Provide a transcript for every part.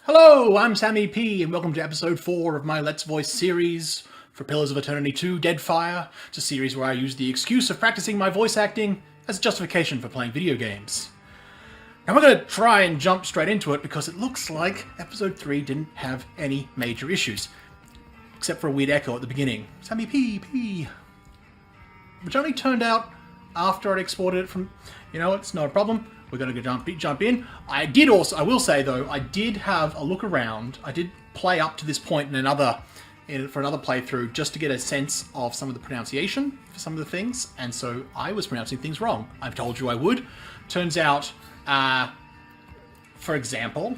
Hello, I'm SammyP, and welcome to episode 4 of my Let's Voice series for Pillars of Eternity 2, Deadfire. It's a series where I use the excuse of practicing my voice acting as justification for playing video games. Now we're going to try and jump straight into it because it looks like episode 3 didn't have any major issues. Except for a weird echo at the beginning. SammyP. Which only turned out after I'd exported it from... You know, it's not a problem. We're going to jump in. I will say though, I did have a look around. I did play up to this point for another playthrough just to get a sense of some of the pronunciation for some of the things. And so I was pronouncing things wrong. I've told you I would. Turns out, for example,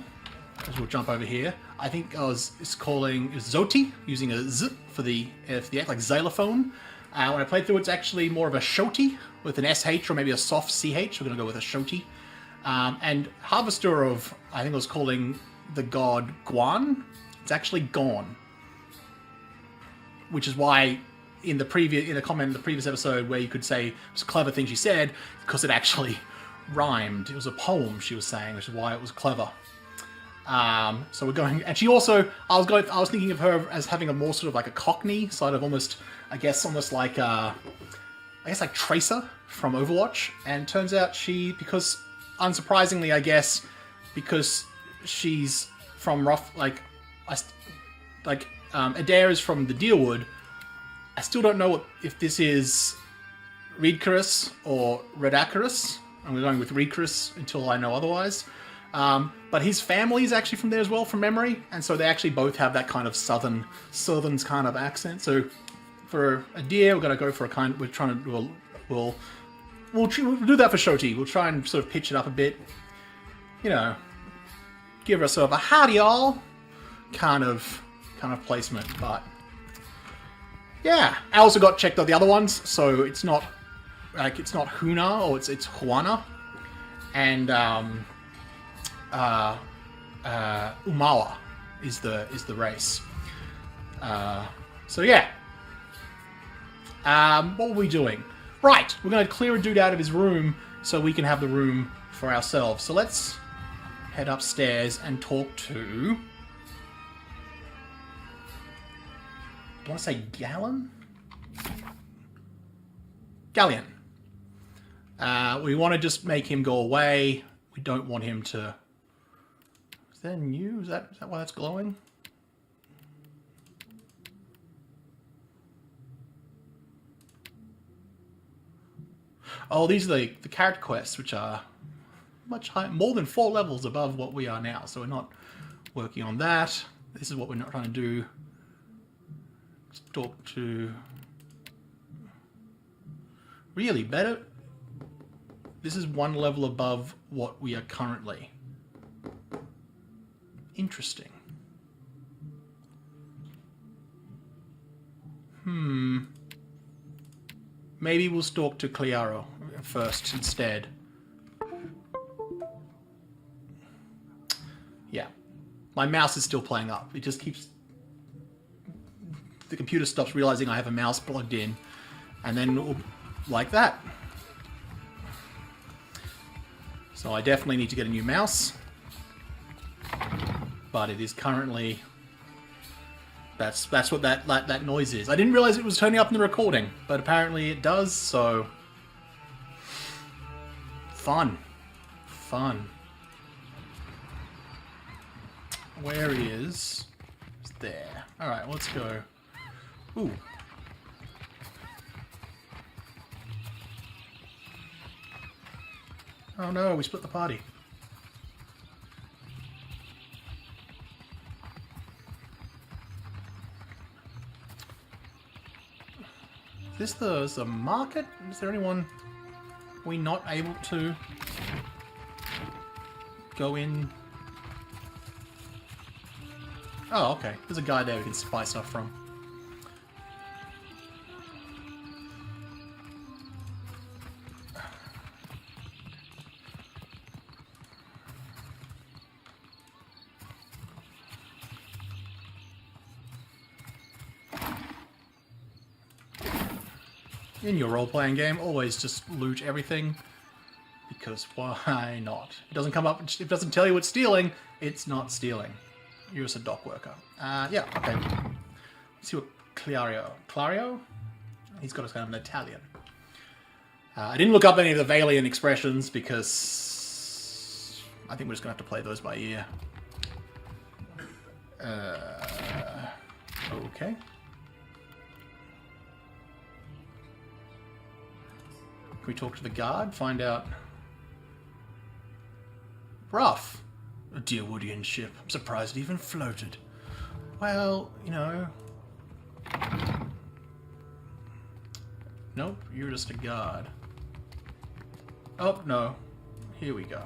as we'll jump over here, I think I was calling Zoti, using a Z for the X, like xylophone. When I played through, it's actually more of a shoti with an SH or maybe a soft CH. We're going to go with a shoti. And Harvester of, I think I was calling the god Guan. It's actually Gone. Which is why in a comment in the previous episode where you could say it was a clever thing she said, because it actually rhymed. It was a poem she was saying, which is why it was clever. So we're going, and she also, I was thinking of her as having a more sort of like a Cockney, sort of almost like, I guess like Tracer from Overwatch. And it turns out because unsurprisingly, I guess, because she's from Adair is from the Deerwood, I still don't know if this is Reedcarus or Redacarus. I'm going with Reedcarus until I know otherwise. But his family is actually from there as well, from memory, and so they actually both have that kind of southern kind of accent. So for Adair, we're going to go for We'll do that for Shoti. We'll try and sort of pitch it up a bit. You know, give her sort of a howdy y'all kind of placement. But yeah, I also got checked out the other ones, so it's not Huna or it's Juana, and Umawa is the race. So yeah. What were we doing? Right, we're going to clear a dude out of his room so we can have the room for ourselves. So let's head upstairs and talk to... I want to say Galleon? Galleon. We want to just make him go away. We don't want him to... Is that new? Is that why that's glowing? Oh, these are the character quests, which are much higher, more than 4 levels above what we are now. So we're not working on that. This is what we're not trying to do. Let's talk to... Really, better... This is 1 level above what we are currently. Interesting. Maybe we'll talk to Cliaro first instead. Yeah. My mouse is still playing up. It just keeps... The computer stops realizing I have a mouse plugged in. And then, like that. So I definitely need to get a new mouse. But it is currently... That's what that noise is. I didn't realize it was turning up in the recording, but apparently it does, so... Fun. Where is... It's there. Alright, let's go. Ooh. Oh no, we split the party. Is this the market? Is there anyone we not able to go in? Oh, okay. There's a guy there we can buy stuff from. In your role-playing game, always just loot everything. Because why not? It doesn't come up, if it doesn't tell you it's stealing, it's not stealing. You're just a dock worker. Yeah, okay. Let's see what Clario? He's got a kind of an Italian. I didn't look up any of the Valian expressions because I think we're just going to have to play those by ear. Okay. Can we talk to the guard? Find out. Rough. A dear Woodian ship. I'm surprised it even floated. Well, you know. Nope, you're just a guard. Oh, no. Here we go.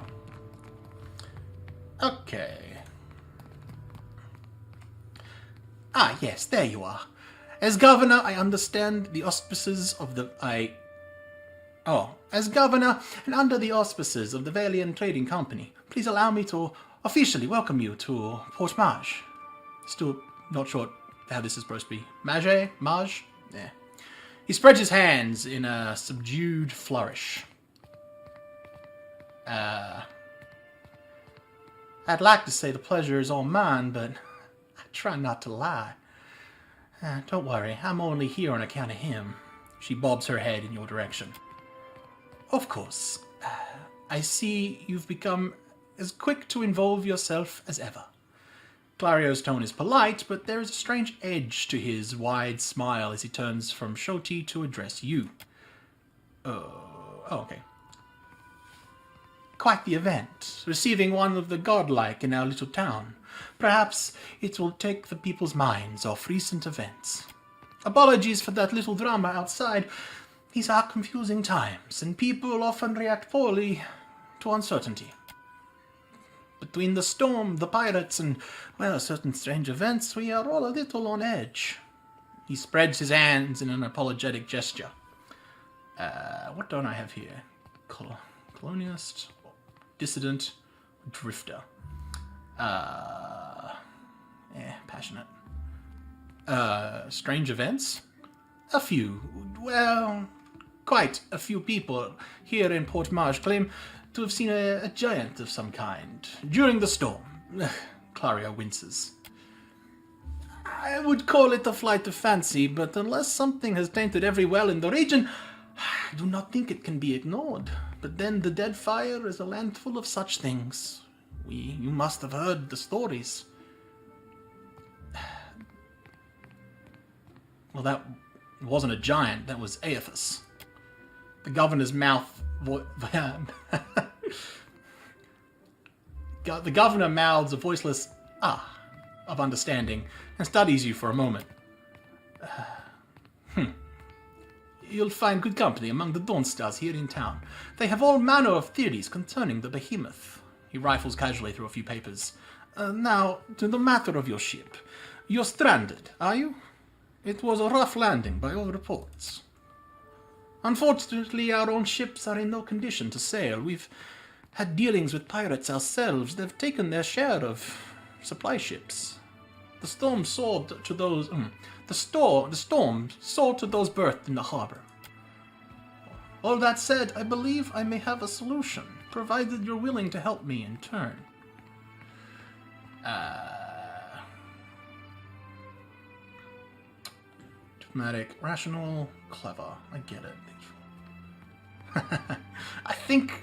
Okay. Ah, yes, there you are. As governor, I understand the auspices of the... As governor, and under the auspices of the Valian Trading Company, please allow me to officially welcome you to Port Mage. Still not sure how this is supposed to be. Mage? Yeah. He spreads his hands in a subdued flourish. I'd like to say the pleasure is all mine, but I try not to lie. Don't worry, I'm only here on account of him. She bobs her head in your direction. Of course. I see you've become as quick to involve yourself as ever. Clario's tone is polite, but there is a strange edge to his wide smile as he turns from Shoti to address you. Okay. Quite the event, receiving one of the godlike in our little town. Perhaps it will take the people's minds off recent events. Apologies for that little drama outside. These are confusing times, and people often react poorly to uncertainty. Between the storm, the pirates, and, well, certain strange events, we are all a little on edge. He spreads his hands in an apologetic gesture. What don't I have here? Colonialist, dissident, drifter. Passionate. Strange events? A few. Well, quite a few people here in Port Mage claim to have seen a giant of some kind during the storm. Clario winces. I would call it a flight of fancy, but unless something has tainted every well in the region, I do not think it can be ignored. But then the Deadfire is a land full of such things. You must have heard the stories. Well, that wasn't a giant, that was Aethys. The governor's mouth... The governor mouths a voiceless "ah" of understanding and studies you for a moment. You'll find good company among the Dawnstars here in town. They have all manner of theories concerning the behemoth. He rifles casually through a few papers. Now, to the matter of your ship. You're stranded, are you? It was a rough landing by all reports. Unfortunately, our own ships are in no condition to sail. We've had dealings with pirates ourselves. They've taken their share of supply ships. The storm soared to those... The storm soared to those berthed in the harbor. All that said, I believe I may have a solution, provided you're willing to help me in turn. Diplomatic, rational, clever. I get it. I think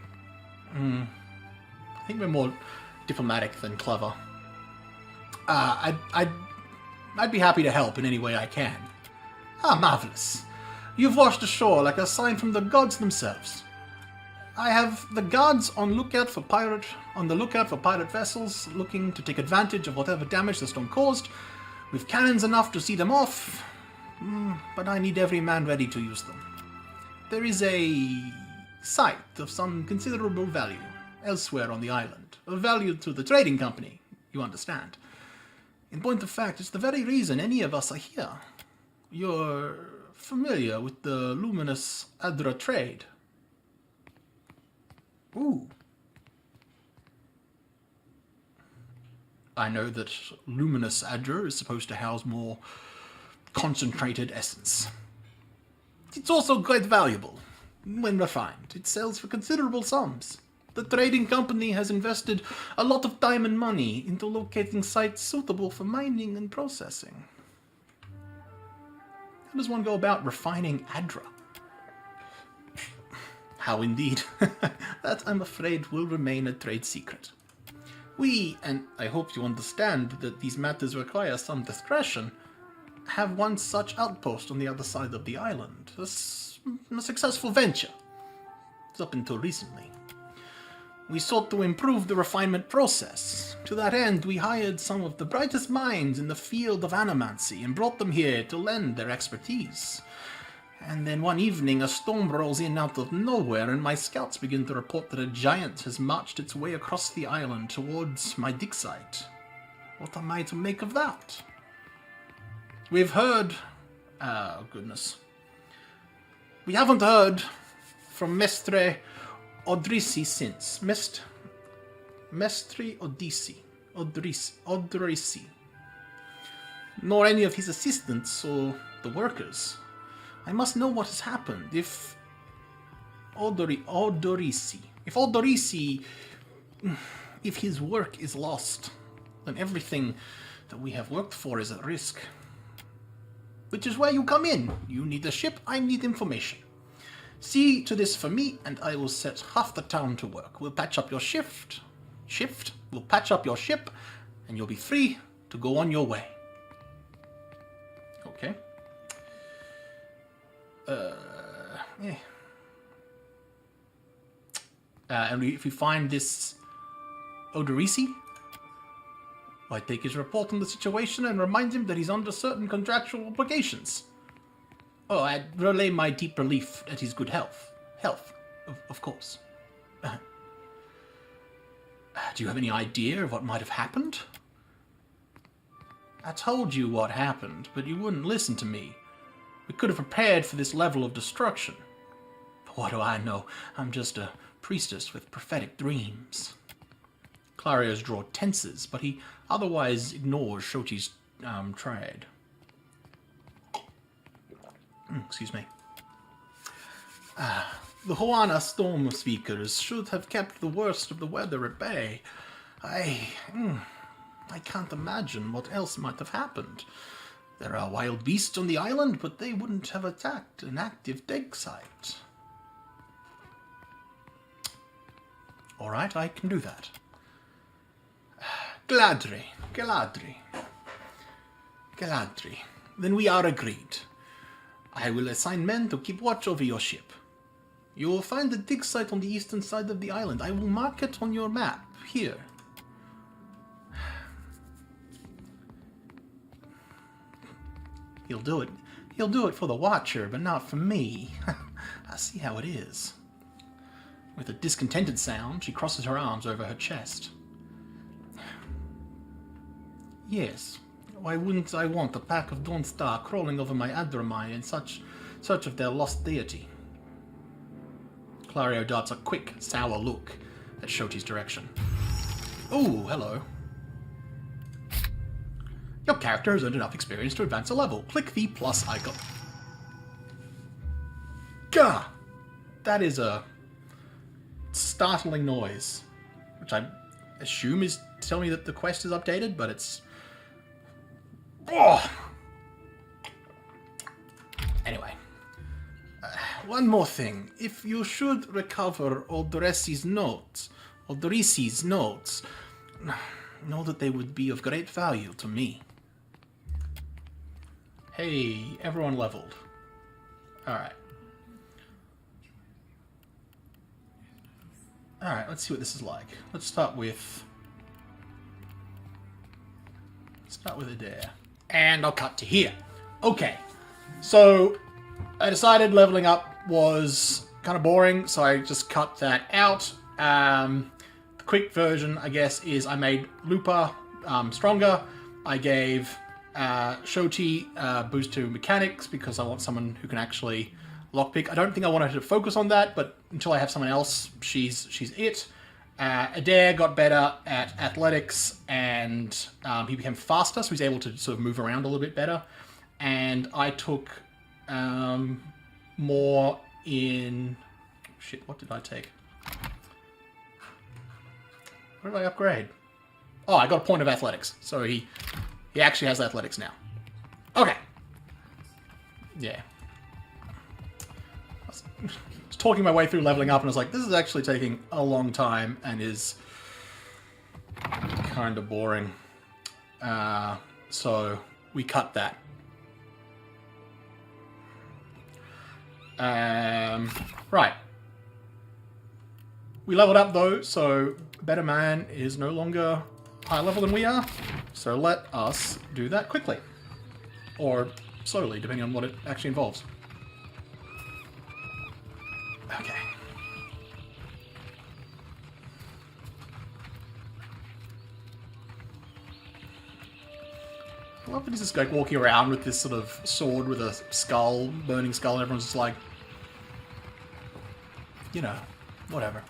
we're more diplomatic than clever. I'd be happy to help in any way I can. Ah, marvelous. You've washed ashore like a sign from the gods themselves. I have the guards on the lookout for pirate vessels looking to take advantage of whatever damage the storm caused. We've cannons enough to see them off, but I need every man ready to use them. There is a site of some considerable value elsewhere on the island, of value to the trading company, you understand. In point of fact, it's the very reason any of us are here. You're familiar with the Luminous Adra trade. Ooh. I know that Luminous Adra is supposed to house more concentrated essence. It's also quite valuable when refined. It sells for considerable sums. The trading company has invested a lot of time and money into locating sites suitable for mining and processing. How does one go about refining Adra? How indeed. That, I'm afraid, will remain a trade secret. We, and I hope you understand that these matters require some discretion, have one such outpost on the other side of the island. A successful venture. It's up until recently. We sought to improve the refinement process. To that end, we hired some of the brightest minds in the field of animancy and brought them here to lend their expertise. And then one evening a storm rolls in out of nowhere and my scouts begin to report that a giant has marched its way across the island towards my dig site. What am I to make of that? We've heard... oh, goodness. We haven't heard from Mestre Odrisi since. Mestre Odrisi. Nor any of his assistants or the workers. I must know what has happened. If Odorisi, if his work is lost, then everything that we have worked for is at risk. Which is where you come in. You need a ship, I need information. See to this for me, and I will set half the town to work. We'll patch up your we'll patch up your ship, and you'll be free to go on your way. Okay. Yeah. And if we find this Odorisi, I take his report on the situation and remind him that he's under certain contractual obligations. Oh, I'd relay my deep relief at his good health. Of course. Do you have any idea of what might have happened? I told you what happened, but you wouldn't listen to me. We could have prepared for this level of destruction. But what do I know? I'm just a priestess with prophetic dreams. Clario's jaw tenses, but he otherwise ignores Shochi's trade. Excuse me. The Hoana storm speakers should have kept the worst of the weather at bay. I can't imagine what else might have happened. There are wild beasts on the island, but they wouldn't have attacked an active dig site. Alright, I can do that. Gladly. Then we are agreed. I will assign men to keep watch over your ship. You will find the dig site on the eastern side of the island. I will mark it on your map, here. He'll do it. He'll do it for the Watcher, but not for me. I see how it is. With a discontented sound, she crosses her arms over her chest. Yes, why wouldn't I want a pack of Dawnstar crawling over my Adramine in search of their lost deity? Clario darts a quick, sour look at Shochi's direction. Oh, hello. Your character has earned enough experience to advance a level. Click the plus icon. Gah! That is a startling noise, which I assume is to tell me that the quest is updated, but it's... Oh! Anyway. One more thing. If you should recover Odorisi's notes, know that they would be of great value to me. Hey, everyone leveled. Alright. Alright, let's see what this is like. Let's start with Adair. And I'll cut to here. Okay. So, I decided leveling up was kind of boring, so I just cut that out. The quick version, I guess, is I made Lupa stronger. I gave Shochi boost to mechanics because I want someone who can actually lockpick. I don't think I wanted to focus on that, but until I have someone else, she's it. Adair got better at athletics, and he became faster, so he's able to sort of move around a little bit better. And I took more in... Shit, what did I take? What did I upgrade? Oh, I got a point of athletics. So he actually has athletics now. Okay. Yeah. I was talking my way through leveling up and I was like, this is actually taking a long time and is kind of boring. So we cut that. Right. We leveled up though, so Better Man is no longer higher level than we are. So let us do that quickly. Or slowly, depending on what it actually involves. Okay. I love that he's just like walking around with this sort of sword with a skull, burning skull, and everyone's just like, you know, whatever.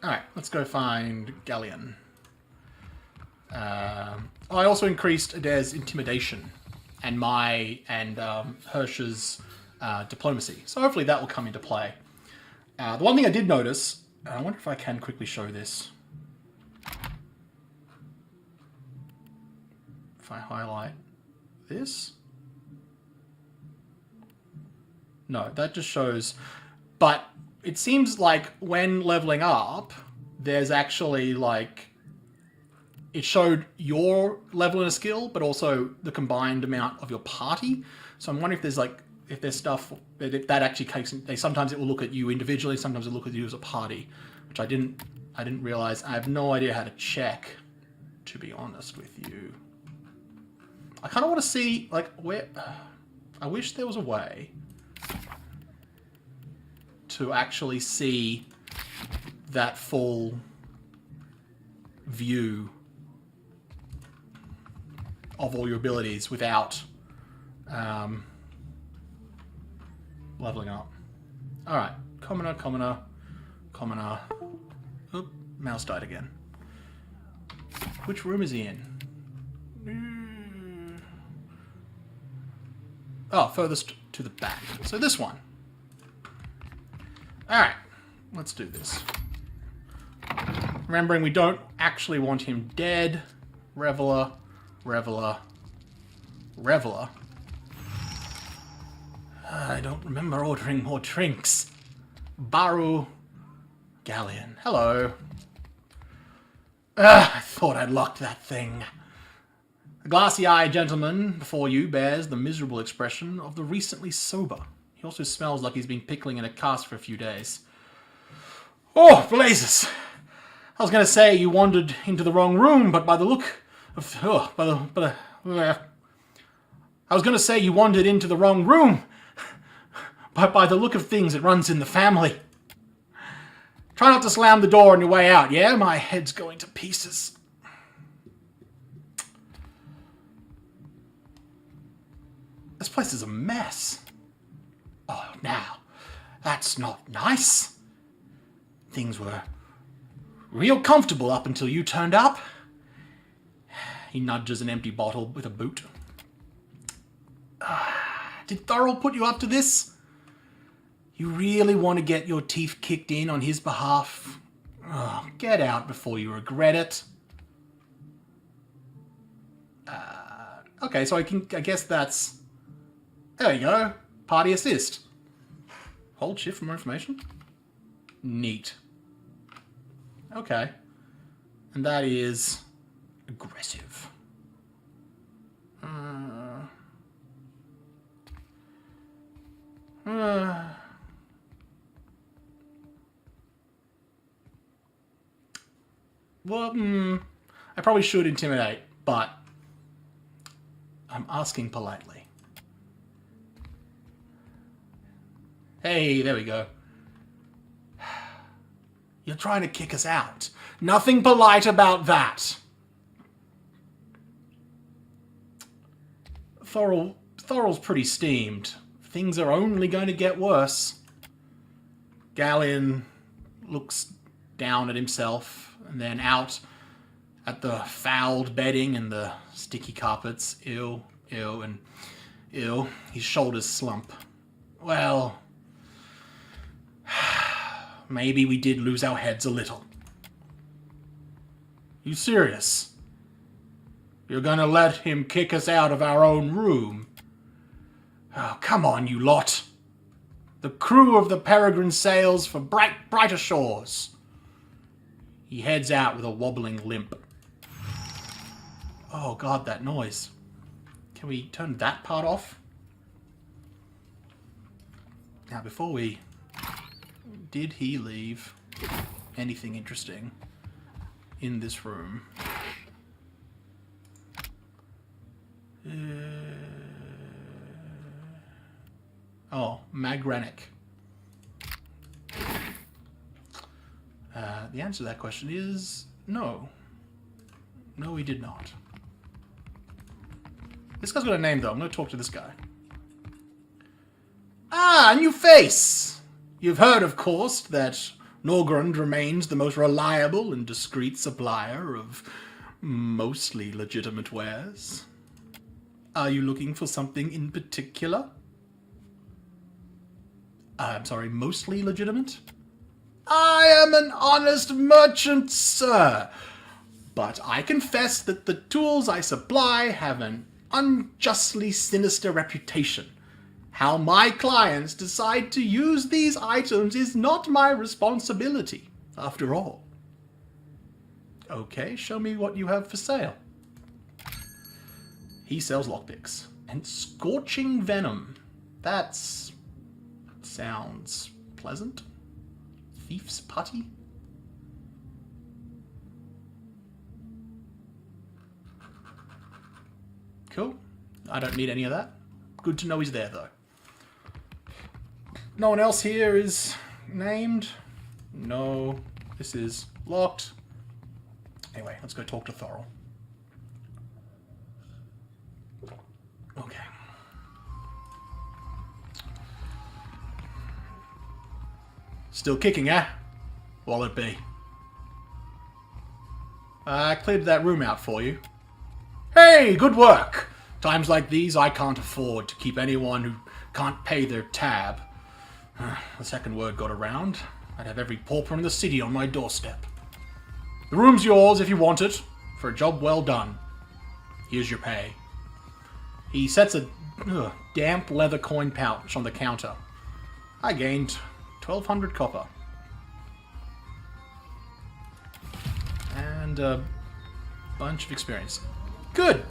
Alright, let's go find Galleon. I also increased Adair's intimidation and Hirsch's diplomacy. So hopefully that will come into play. The one thing I did notice, I wonder if I can quickly show this. If I highlight this. No, that just shows, but it seems like when leveling up, there's actually like, it showed your level in a skill, but also the combined amount of your party. So I'm wondering if there's like, if there's stuff that actually takes, sometimes it will look at you individually, sometimes it'll look at you as a party, which I didn't realize. I have no idea how to check, to be honest with you. I kind of want to see like where, I wish there was a way to actually see that full view of all your abilities without leveling up. Alright, commoner. Oop, mouse died again. Which room is he in? Oh, furthest to the back. So this one. Alright, let's do this. Remembering we don't actually want him dead. Reveler. I don't remember ordering more drinks. Baru. Galleon. Hello. I thought I'd locked that thing. The glassy-eyed gentleman before you bears the miserable expression of the recently sober. He also smells like he's been pickling in a cask for a few days. Oh, blazes! I was going to say you wandered into the wrong room, but by the look of... I was going to say you wandered into the wrong room, but by the look of things, it runs in the family. Try not to slam the door on your way out, yeah? My head's going to pieces. This place is a mess. Oh, now, that's not nice. Things were real comfortable up until you turned up. He nudges an empty bottle with a boot. Did Thurl put you up to this? You really want to get your teeth kicked in on his behalf? Oh, get out before you regret it. Okay, so I guess that's... There you go. Party assist. Hold shift for more information. Neat. Okay. And that is aggressive. Well, I probably should intimidate, but I'm asking politely. Hey, there we go. You're trying to kick us out. Nothing polite about that. Thorol's pretty steamed. Things are only going to get worse. Galleon looks down at himself and then out at the fouled bedding and the sticky carpets. Ew. His shoulders slump. Well, maybe we did lose our heads a little. You serious? You're gonna let him kick us out of our own room? Oh, come on, you lot. The crew of the Peregrine sails for brighter shores. He heads out with a wobbling limp. Oh god, that noise. Can we turn that part off? Now, before we... Did he leave anything interesting in this room? Oh, Magranic. The answer to that question is no. No, he did not. This guy's got a name, though. I'm going to talk to this guy. Ah, a new face! You've heard, of course, that Norgrund remains the most reliable and discreet supplier of mostly legitimate wares. Are you looking for something in particular? I'm sorry, mostly legitimate? I am an honest merchant, sir. But I confess that the tools I supply have an unjustly sinister reputation. How my clients decide to use these items is not my responsibility, after all. Okay, show me what you have for sale. He sells lockpicks. And scorching venom. Sounds pleasant. Thief's putty? Cool. I don't need any of that. Good to know he's there, though. No one else here is named. No. This is locked. Anyway, let's go talk to Thorol. Okay. Still kicking, eh? What'll it be? I cleared that room out for you. Hey, good work! Times like these, I can't afford to keep anyone who can't pay their tab. The second word got around. I'd have every pauper in the city on my doorstep. The room's yours if you want it, for a job well done. Here's your pay. He sets a damp leather coin pouch on the counter. I gained 1,200 copper. And a bunch of experience. Good!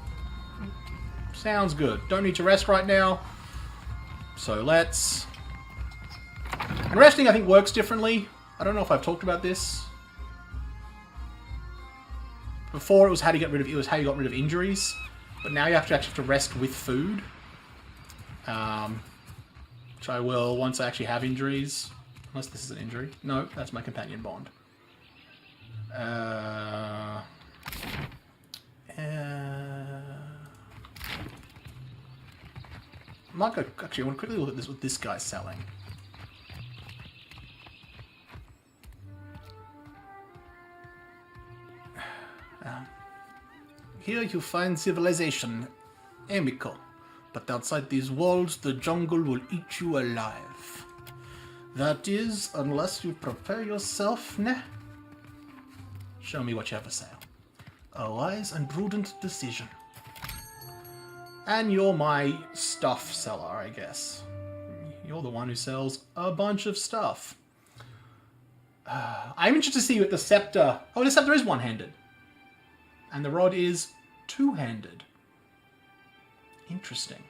Sounds good. Don't need to rest right now. So let's... And resting, I think, works differently. I don't know if I've talked about this. Before, it was how to get rid of... It was how you got rid of injuries. But now you actually have to rest with food. Which I will once I actually have injuries. Unless this is an injury. No, that's my companion bond. Actually, I want to quickly look at this, what this guy's selling. Here you find civilization, amicable, but outside these walls, the jungle will eat you alive. That is, unless you prepare yourself, nah. Show me what you have for sale. A wise and prudent decision. And you're my stuff seller, I guess. You're the one who sells a bunch of stuff. I'm interested to see what the scepter... Oh, the scepter is one-handed. And the rod is two-handed. Interesting.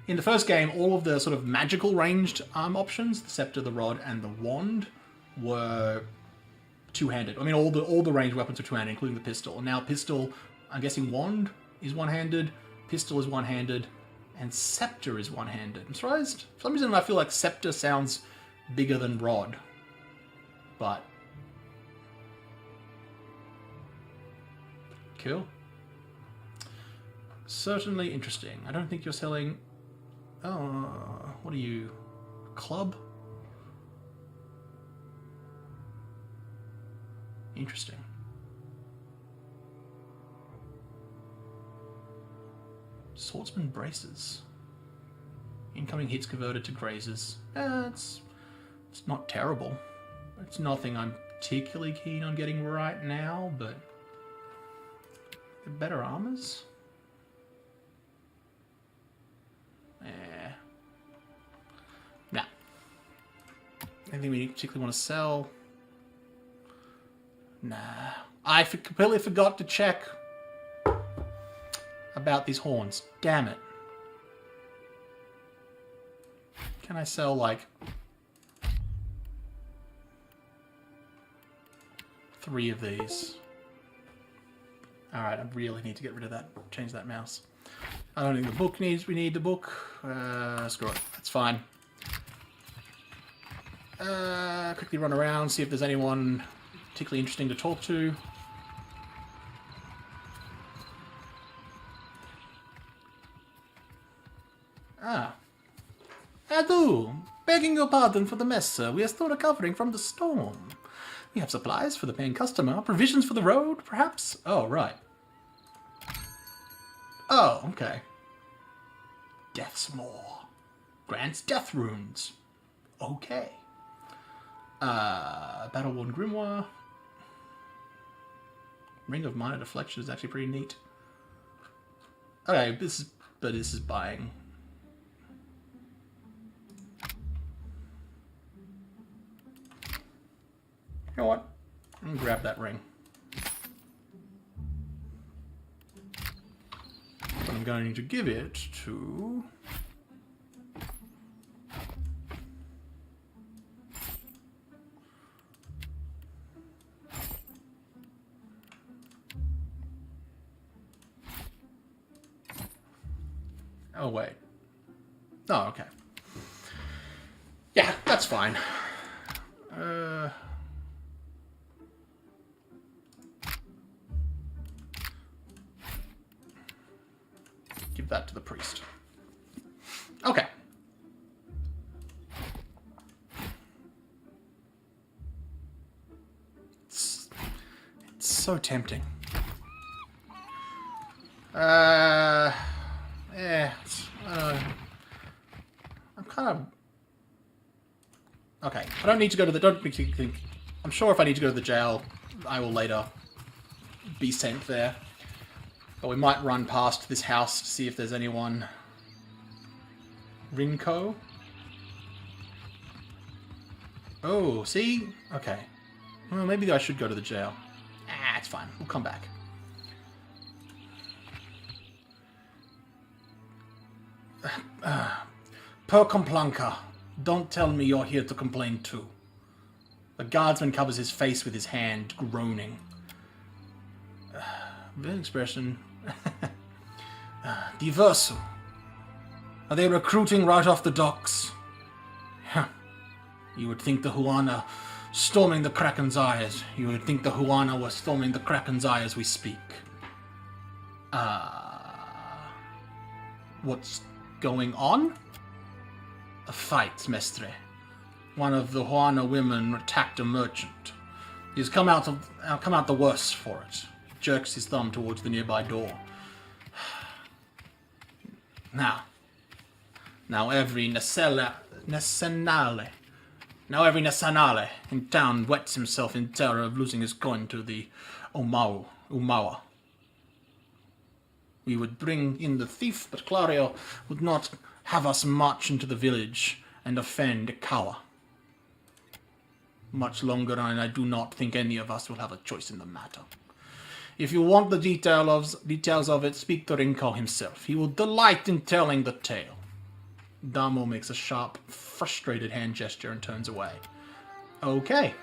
In the first game, all of the sort of magical ranged options, the scepter, the rod, and the wand, were two-handed. I mean, all the ranged weapons are two-handed, including the pistol. Now, pistol, I'm guessing wand is one-handed, pistol is one-handed, and scepter is one-handed. I'm surprised. For some reason, I feel like scepter sounds bigger than rod. But... cool. Certainly interesting. I don't think you're selling... Oh, what are you? Club? Interesting. Swordsman braces. Incoming hits converted to grazes. It's not terrible. It's nothing I'm particularly keen on getting right now, but better armors? Nah. Anything we particularly want to sell? Nah. I completely forgot to check about these horns. Damn it. Can I sell, like, 3 of these? Alright, I really need to get rid of that. Change that mouse. I don't think the book needs... We need the book. Screw it. That's fine. Quickly run around, see if there's anyone particularly interesting to talk to. Ah. Adieu. Begging your pardon for the mess, sir. We are still recovering from the storm. We have supplies for the paying customer. Provisions for the road, perhaps? Oh, right. Oh, okay. Death's Maw. Grants death runes. Okay. Battle-worn grimoire. Ring of minor deflection is actually pretty neat. Okay, this is buying. You know what? I'm gonna grab that ring. But I'm going to give it to... Oh, wait. Oh, okay. Yeah, that's fine. Give that to the priest. Okay. It's so tempting. I'm kind of... Okay, I don't need to go to the... Don't make you think... I'm sure if I need to go to the jail, I will later be sent there. But we might run past this house to see if there's anyone... Rinko? Oh, see? Okay. Well, maybe I should go to the jail. Ah, it's fine. We'll come back. Per Complanca, don't tell me you're here to complain too. The guardsman covers his face with his hand, groaning. Good expression. Diverso. Are they recruiting right off the docks? You would think the Huana storming the Kraken's eye as... You would think the Huana was storming the Kraken's eye as we speak. What's going on? A fight, Mestre. One of the Huana women attacked a merchant. He's come out the worse for it. Jerks his thumb towards the nearby door. Now every Nasanale in town wets himself in terror of losing his coin to the Umawa. We would bring in the thief, but Clario would not have us march into the village and offend Kawa. Much longer, and I do not think any of us will have a choice in the matter. If you want the details of it, speak to Rinko himself. He will delight in telling the tale. Damo makes a sharp, frustrated hand gesture and turns away. Okay.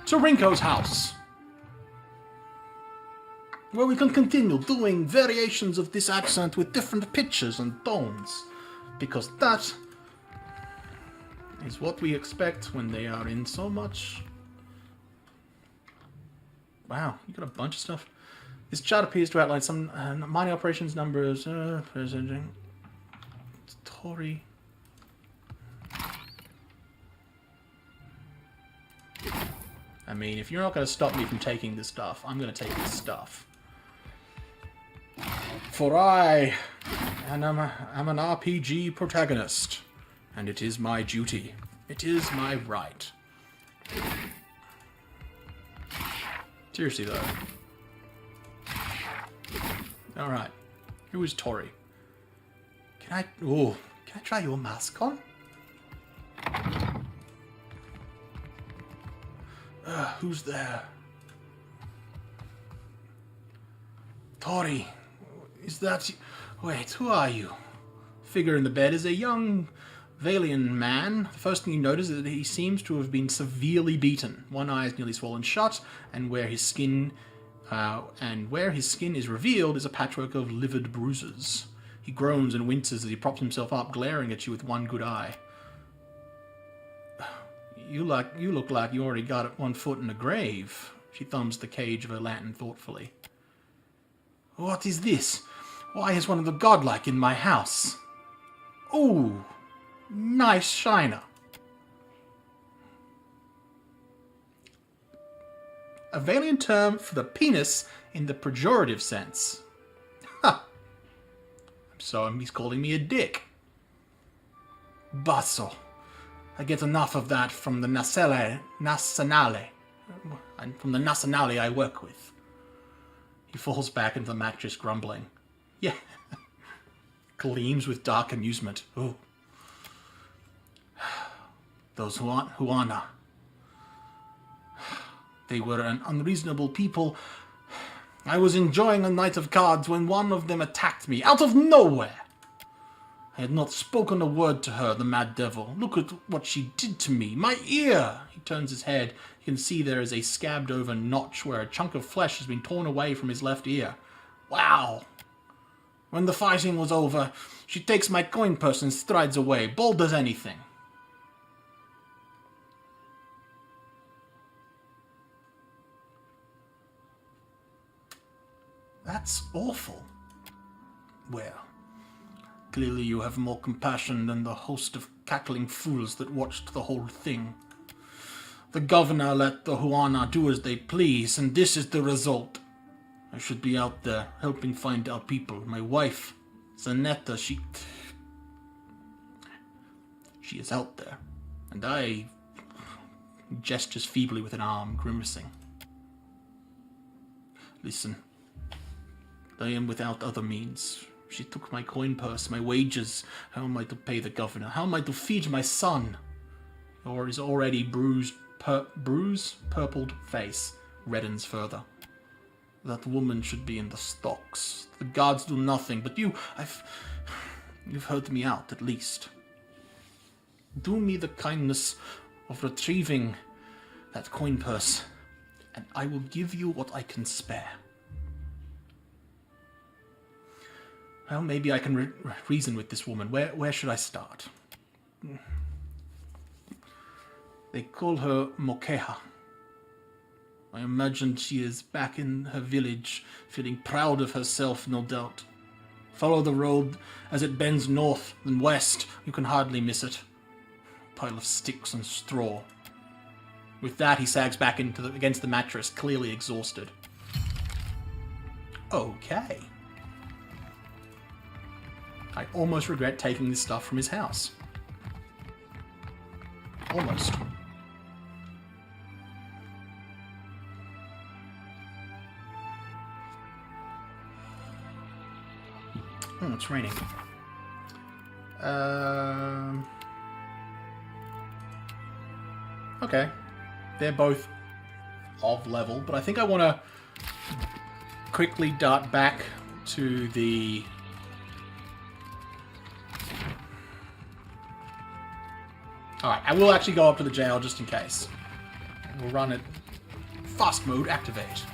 To Rinko's house, where we can continue doing variations of this accent with different pitches and tones, because that is what we expect when they are in so much... Wow, you got a bunch of stuff. This chart appears to outline some mining operations numbers. Presenting Tori. I mean, if you're not going to stop me from taking this stuff, I'm going to take this stuff. For I am an RPG protagonist, and it is my duty. It is my right. Seriously, though. Alright. Who is Tori? Can I try your mask on? Who's there? Tori, is that you? Wait, who are you? Figure in the bed is a young Valian man. The first thing you notice is that he seems to have been severely beaten. One eye is nearly swollen shut, and where his skin is revealed is a patchwork of livid bruises. He groans and winces as he props himself up, glaring at you with one good eye. You look like you already got one foot in the grave. She thumbs the cage of her lantern thoughtfully. What is this? Why is one of the godlike in my house? Ooh, nice shiner. A Valiant term for the penis in the pejorative sense. Ha! So he's calling me a dick. Basso. I get enough of that from the Nasanale, and from the Nasanale I work with. He falls back into the mattress, grumbling. Yeah. Gleams with dark amusement. Ooh. Those Huana. They were an unreasonable people. I was enjoying a night of cards when one of them attacked me, out of nowhere. I had not spoken a word to her, the mad devil. Look at what she did to me. My ear! He turns his head. You can see there is a scabbed-over notch where a chunk of flesh has been torn away from his left ear. Wow! When the fighting was over, she takes my coin purse and strides away, bold as anything. That's awful. Well, clearly you have more compassion than the host of cackling fools that watched the whole thing. The governor let the Huana do as they please, and this is the result. I should be out there, helping find our people. My wife, Zanetta, she is out there. And I... He gestures feebly with an arm, grimacing. Listen. I am without other means. She took my coin purse, my wages. How am I to pay the governor? How am I to feed my son? Or his already purpled face reddens further. That woman should be in the stocks. The guards do nothing, but you've heard me out, at least. Do me the kindness of retrieving that coin purse, and I will give you what I can spare. Well, maybe I can reason with this woman. Where should I start? They call her Mokeha. I imagine she is back in her village, feeling proud of herself, no doubt. Follow the road as it bends north and west. You can hardly miss it. Pile of sticks and straw. With that, he sags back against the mattress, clearly exhausted. Okay. I almost regret taking this stuff from his house. Almost. Oh, it's raining. Okay. They're both of level, but I think I want to quickly dart back to the... Alright, I will actually go up to the jail just in case. We'll run it fast mode, activate.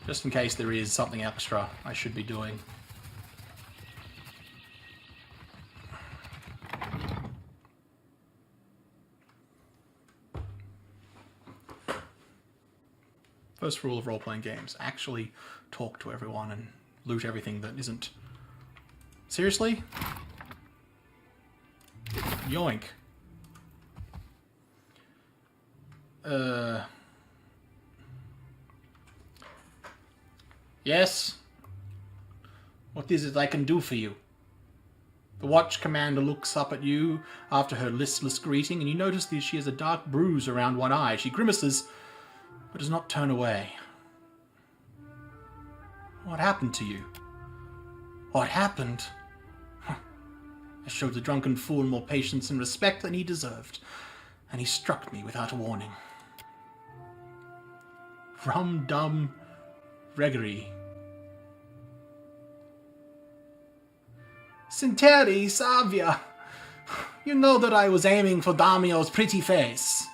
Just in case there is something extra I should be doing. First rule of role-playing games, actually talk to everyone and loot everything that isn't... Seriously? Yoink. Yes? What is it I can do for you? The watch commander looks up at you after her listless greeting, and you notice that she has a dark bruise around one eye. She grimaces. but does not turn away. What happened to you? What happened? I showed the drunken fool more patience and respect than he deserved, and he struck me without a warning. Rum-dum Gregory. Sinteri, Savia, you know that I was aiming for Damio's pretty face.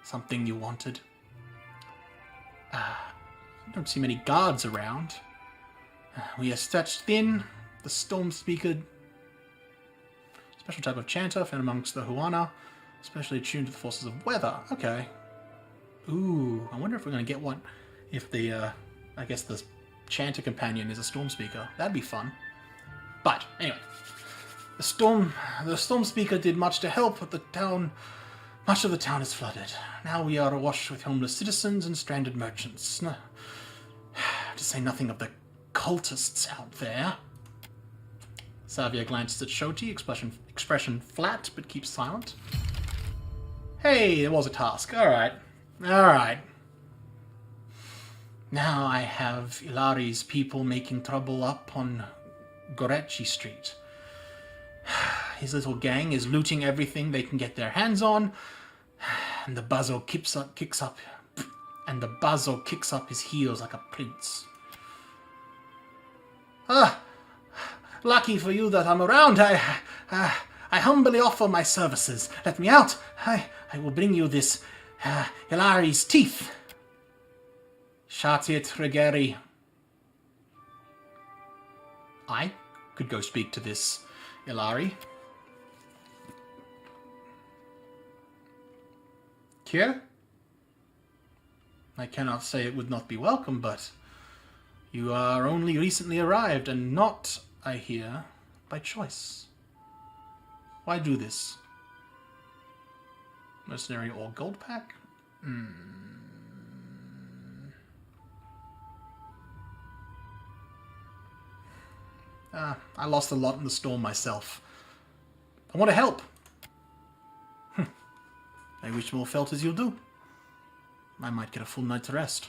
Something you wanted. Don't see many guards around. We are stretched thin. The Storm Speaker, special type of chanter found amongst the Huana, especially attuned to the forces of weather. Okay. Ooh, I wonder if we're going to get one. If the, I guess the chanter companion is a Storm Speaker. That'd be fun. But anyway, the Storm Speaker did much to help, but the town, much of the town is flooded. Now we are awash with homeless citizens and stranded merchants. To say nothing of the cultists out there. Savia glances at Shoti, expression flat, but keeps silent. Hey, there was a task. Alright. Alright. Now I have Ilari's people making trouble up on Gorechi Street. His little gang is looting everything they can get their hands on, and the Bazo kicks up his heels like a prince. Lucky for you that I'm around. I humbly offer my services. Let me out. I will bring you this Ilari's teeth. Shatit Regeri. I could go speak to this Ilari. Here? I cannot say it would not be welcome, but you are only recently arrived, and not, I hear, by choice. Why do this? Mercenary or gold pack? I lost a lot in the storm myself. I want to help. I wish more felt as you do. I might get a full night's rest.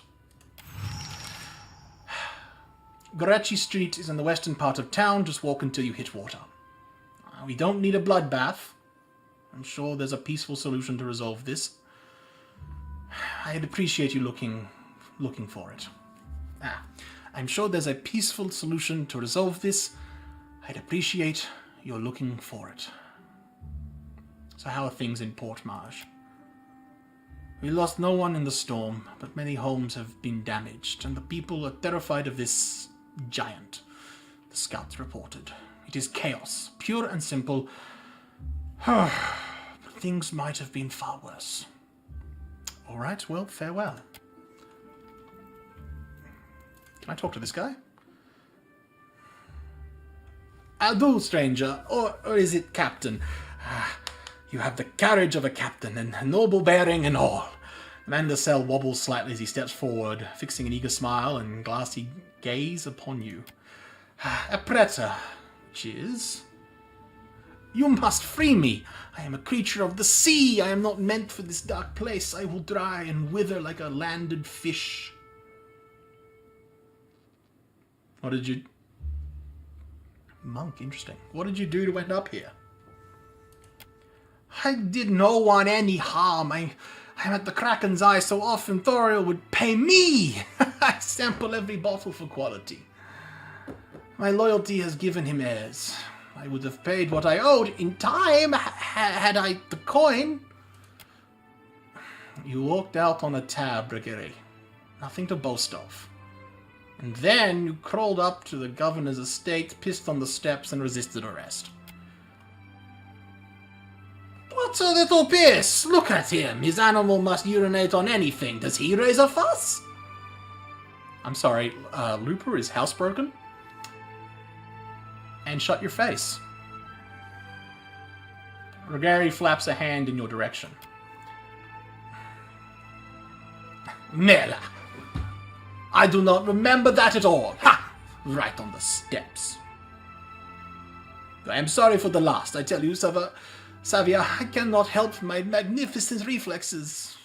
Gorechi Street is in the western part of town. Just walk until you hit water. We don't need a bloodbath. I'm sure there's a peaceful solution to resolve this. I'd appreciate you looking for it. I'm sure there's a peaceful solution to resolve this. I'd appreciate your looking for it. So how are things in Port Marge? We lost no one in the storm, but many homes have been damaged, and the people are terrified of this giant, the scouts reported. It is chaos, pure and simple. But things might have been far worse. All right, well, farewell. Can I talk to this guy? Adu, stranger, or is it captain? You have the carriage of a captain, and noble bearing and all. Mandacel wobbles slightly as he steps forward, fixing an eager smile and glassy gaze upon you. A preter, she is. You must free me. I am a creature of the sea. I am not meant for this dark place. I will dry and wither like a landed fish. What did you... Monk, interesting. What did you do to end up here? I did no one any harm. I'm at the Kraken's eye so often Thoriel would pay me. I sample every bottle for quality. My loyalty has given him heirs. I would have paid what I owed in time had I the coin. You walked out on a tab, Brigere. Nothing to boast of. And then you crawled up to the governor's estate, pissed on the steps, and resisted arrest. What's a little piss? Look at him. His animal must urinate on anything. Does he raise a fuss? I'm sorry, Looper is housebroken? And shut your face. Regari flaps a hand in your direction. Mela! I do not remember that at all. Ha! Right on the steps. I am sorry for the last. I tell you, Savia, I cannot help my magnificent reflexes.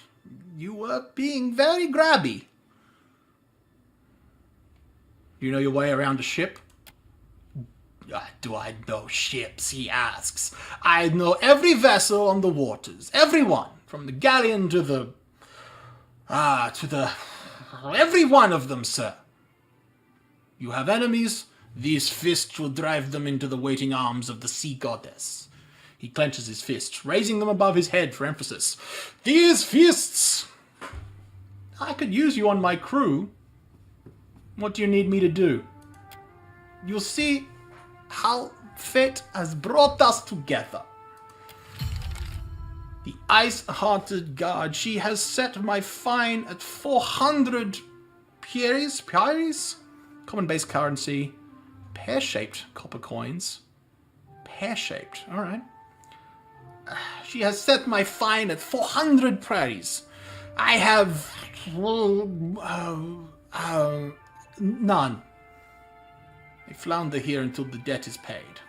You were being very grabby. You know your way around a ship? Do I know ships, he asks. I know every vessel on the waters. Everyone. From the galleon to the... every one of them, sir. You have enemies? These fists will drive them into the waiting arms of the sea goddess. He clenches his fists, raising them above his head for emphasis. These fists! I could use you on my crew. What do you need me to do? You'll see how fate has brought us together. The ice-hearted guard, she has set my fine at 400 pieris? Common base currency. Pear-shaped copper coins. Pear-shaped, alright. She has set my fine at 400 praries. I have... none. I flounder here until the debt is paid.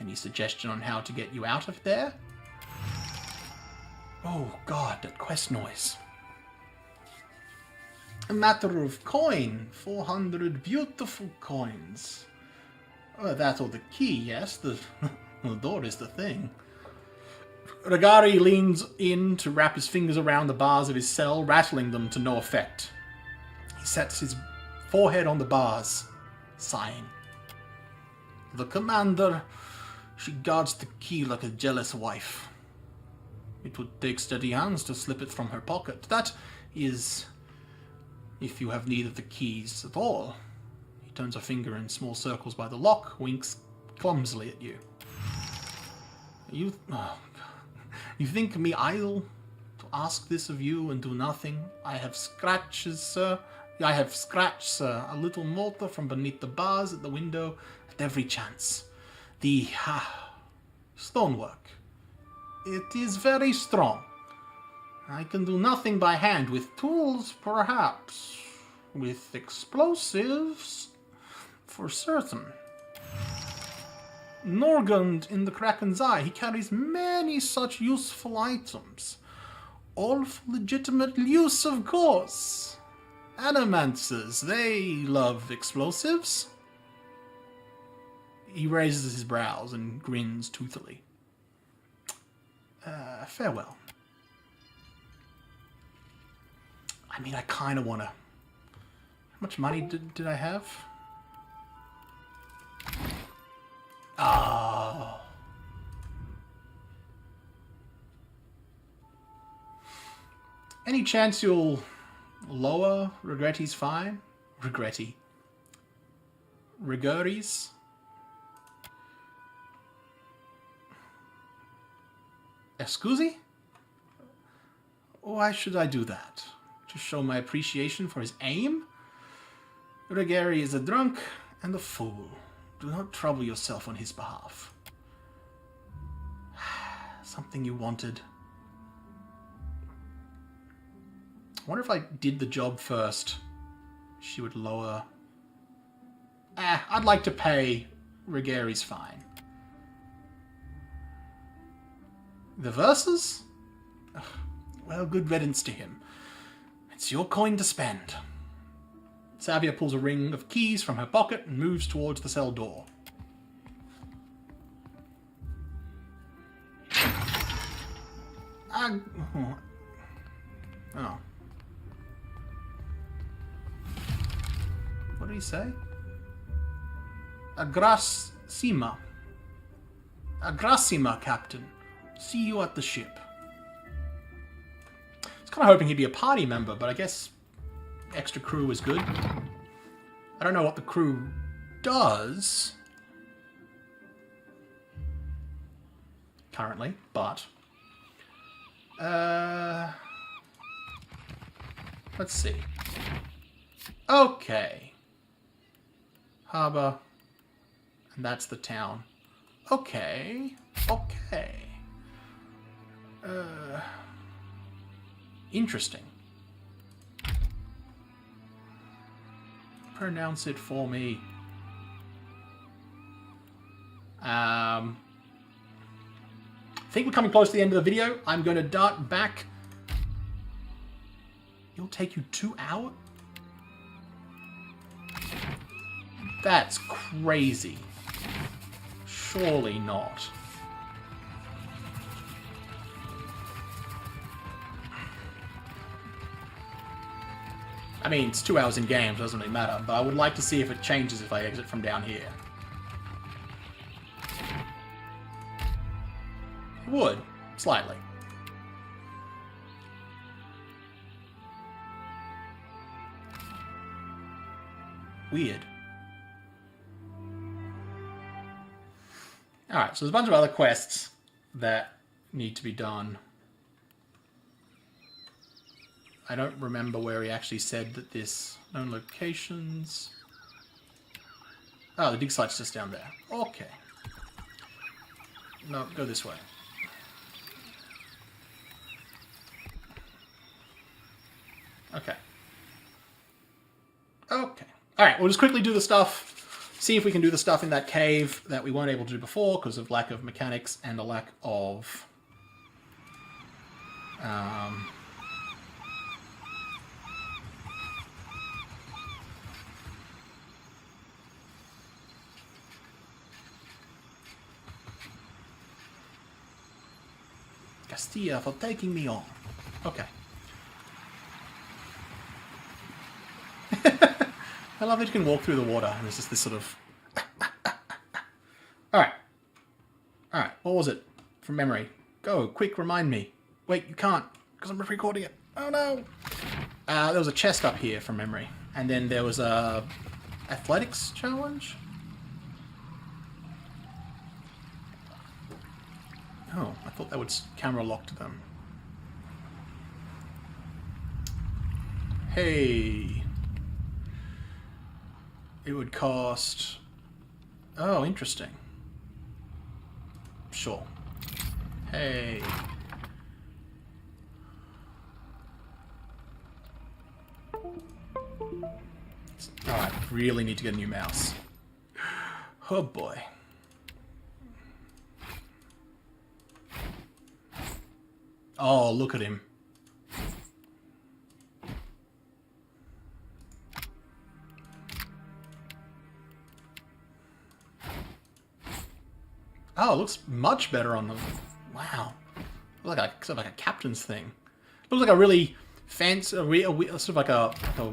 Any suggestion on how to get you out of there? Oh god, that quest noise. A matter of coin. 400 beautiful coins. Oh, that or the key, yes. The door is the thing. Regari leans in to wrap his fingers around the bars of his cell, rattling them to no effect. He sets his forehead on the bars, sighing. The commander, she guards the key like a jealous wife. It would take steady hands to slip it from her pocket. That is, if you have need of the keys at all. He turns a finger in small circles by the lock, winks clumsily at you. You think me idle to ask this of you and do nothing? I have scratched, sir, a little mortar from beneath the bars at the window at every chance. The stonework. It is very strong. I can do nothing by hand. With tools, perhaps. With explosives, for certain. Norgund in the Kraken's Eye. He carries many such useful items. All for legitimate use, of course. Animancers, they love explosives. He raises his brows and grins toothily. Farewell. I mean, I kind of want to... How much money did I have? Oh. Any chance you'll lower Regretti's fine? Riguri's? Scusi? Why should I do that? To show my appreciation for his aim? Rigeri is a drunk and a fool. Do not trouble yourself on his behalf. Something you wanted. I wonder if I did the job first, she would lower... I'd like to pay Rigeri's fine. The verses? Ugh, well, good riddance to him. It's your coin to spend. Savia pulls a ring of keys from her pocket and moves towards the cell door. Oh. What did he say? Agrasima, Captain. See you at the ship. I was kind of hoping he'd be a party member, but I guess extra crew is good. I don't know what the crew does currently, but let's see. Okay. Harbor. And that's the town. Okay. Interesting. Pronounce it for me. think we're coming close to the end of the video. I'm going to dart back. It'll take you 2 hours? That's crazy. Surely not. I mean, it's 2 hours in game, so it doesn't really matter, but I would like to see if it changes if I exit from down here. It would, slightly. Weird. Alright, so there's a bunch of other quests that need to be done. I don't remember where he actually said that this... known locations... Oh, the dig site's just down there. Okay. No, go this way. Okay. Okay. Alright, we'll just quickly do the stuff. See if we can do the stuff in that cave that we weren't able to do before because of lack of mechanics and a lack of... Castilla for taking me on. Okay. I love that you can walk through the water and there's just this sort of... Alright. Alright, what was it? From memory. Go, quick, remind me. Wait, you can't, because I'm recording it. Oh no! There was a chest up here from memory. And then there was a... athletics challenge? Oh, I thought that would camera lock to them. Hey. It would cost... Oh, interesting. Sure. Hey. Alright, really need to get a new mouse. Oh boy. Oh, look at him. Oh, it looks much better on the... Wow. Looks like sort of like a captain's thing. Looks like a really fancy, sort of like a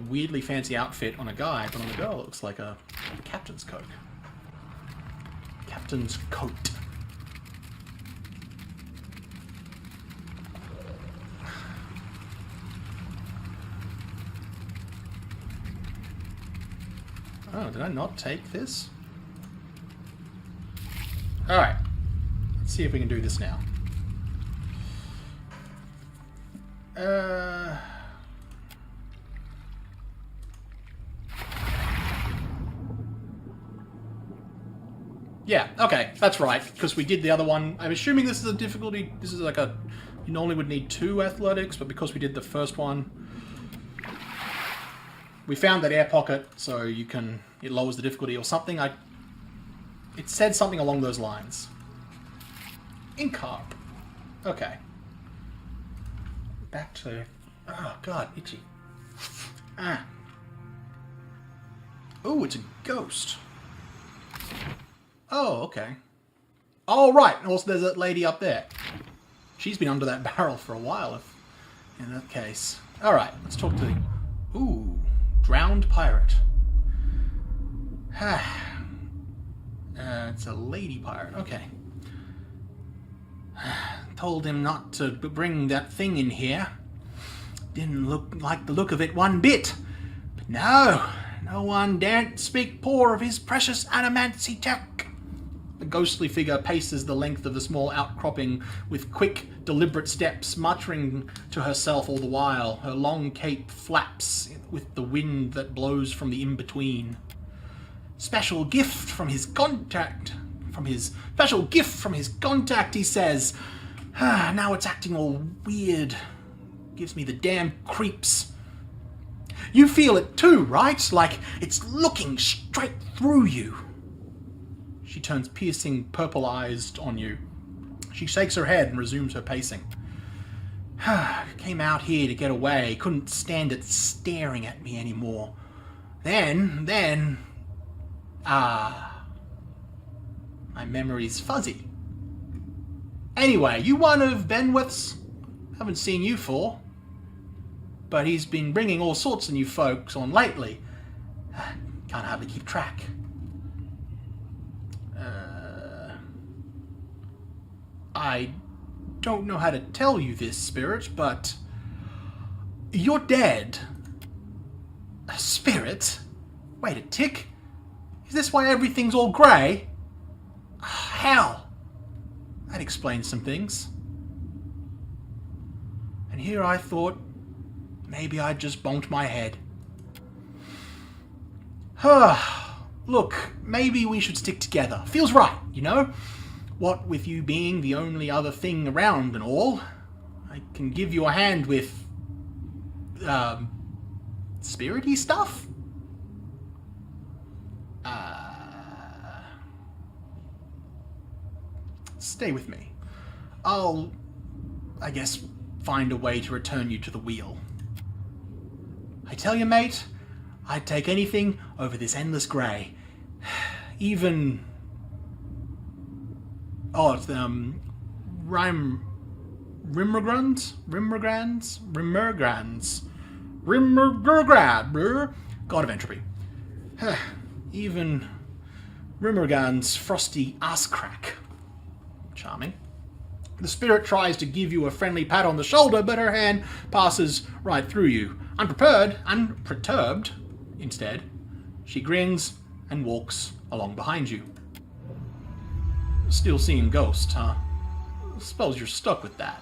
weirdly fancy outfit on a guy, but on the girl it looks like a captain's coat. Captain's coat. Oh, did I not take this? Alright. Let's see if we can do this now. Yeah, okay, that's right, because we did the other one. I'm assuming this is a difficulty, this is like a... You normally would need 2 athletics, but because we did the first one... We found that air pocket, so you can... It lowers the difficulty or something. It said something along those lines. Incarp. Okay. Back to... Oh, God, itchy. Ah. Oh, it's a ghost. Oh, okay. Oh, right. And also there's that lady up there. She's been under that barrel for a while, if in that case. Alright, let's talk to the... Ooh. Drowned pirate. It's a lady pirate. Okay. Told him not to bring that thing in here. Didn't look like the look of it one bit. But no, no one daren't speak poor of his precious adamancy tech. The ghostly figure paces the length of the small outcropping with quick, deliberate steps, muttering to herself all the while. Her long cape flaps with the wind that blows from the in-between. Special gift from his contact. Special gift from his contact, he says. Now it's acting all weird. Gives me the damn creeps. You feel it too, right? Like it's looking straight through you. She turns piercing, purple-eyes on you. She shakes her head and resumes her pacing. Came out here to get away. Couldn't stand it staring at me anymore. Then... my memory's fuzzy. Anyway, you one of Benwith's? Haven't seen you for. But he's been bringing all sorts of new folks on lately. Can't hardly keep track. I don't know how to tell you this, Spirit, but you're dead. A spirit? Wait a tick. Is this why everything's all grey? Hell. That explains some things. And here I thought maybe I'd just bonked my head. Look, maybe we should stick together. Feels right, you know? What with you being the only other thing around and all, I can give you a hand with, spirity stuff? Stay with me. I'll, I guess, find a way to return you to the wheel. I tell you, mate, I'd take anything over this endless grey. Even... Oh, it's Rimmergrand, God of Entropy. Even Rimmergrand's frosty ass crack. Charming. The spirit tries to give you a friendly pat on the shoulder, but her hand passes right through you. Unperturbed, instead, she grins and walks along behind you. Still seeing ghosts, huh? Suppose you're stuck with that.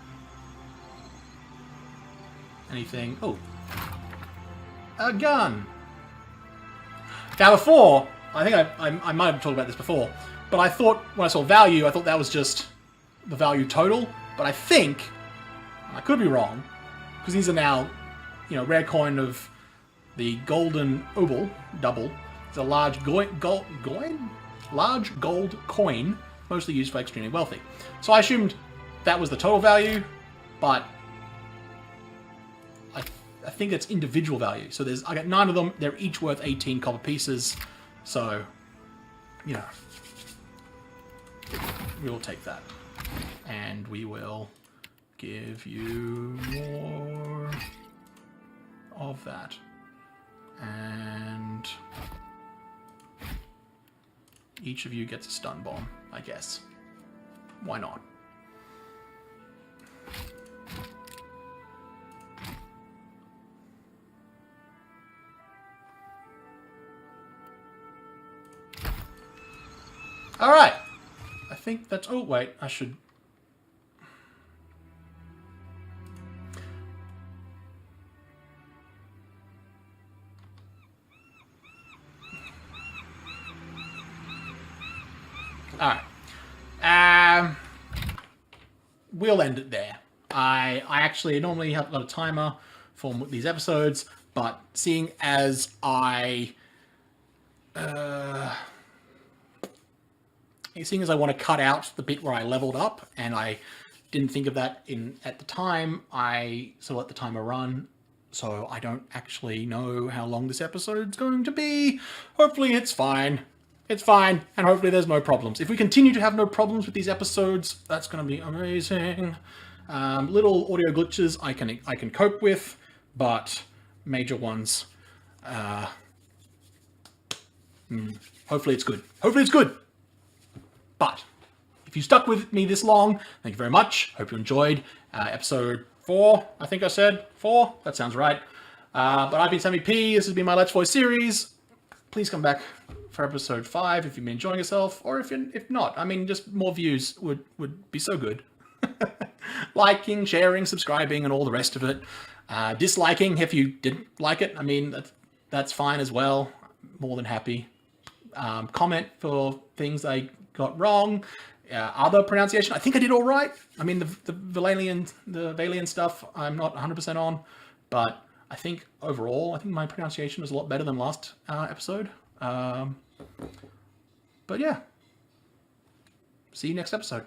Anything? Oh. A gun! Now before, I think I might have talked about this before, but I thought, when I saw value, I thought that was just the value total, but I think, and I could be wrong, because these are now, you know, rare coin of the golden obol, double. It's a large large gold coin, mostly used for extremely wealthy. So I assumed that was the total value, but I think it's individual value. So I got 9 of them. They're each worth 18 copper pieces. So, you know, we will take that. And we will give you more of that. And each of you gets a stun bomb, I guess. Why not? Alright. I think that's... Oh, wait. I should... Alright. We'll end it there. I actually normally have got a timer for these episodes, but seeing as I want to cut out the bit where I leveled up, and I didn't think of that at the time, I sort of let the timer run, so I don't actually know how long this episode's going to be. Hopefully it's fine. It's fine, and hopefully there's no problems. If we continue to have no problems with these episodes, that's going to be amazing. Little audio glitches I can cope with, but major ones, hopefully it's good. Hopefully it's good. But if you stuck with me this long, thank you very much. Hope you enjoyed episode 4. I think I said 4. That sounds right. But I've been SammyP. This has been my Let's Voice series. Please come back for episode 5 if you've been enjoying yourself, or if not. I mean, just more views would be so good. Liking, sharing, subscribing, and all the rest of it. Disliking if you didn't like it. I mean, that's fine as well. More than happy. Comment for things I got wrong. Other pronunciation, I think I did all right. I mean, the Valian stuff, I'm not 100% on, but I think overall, I think my pronunciation was a lot better than last episode. But yeah, see you next episode.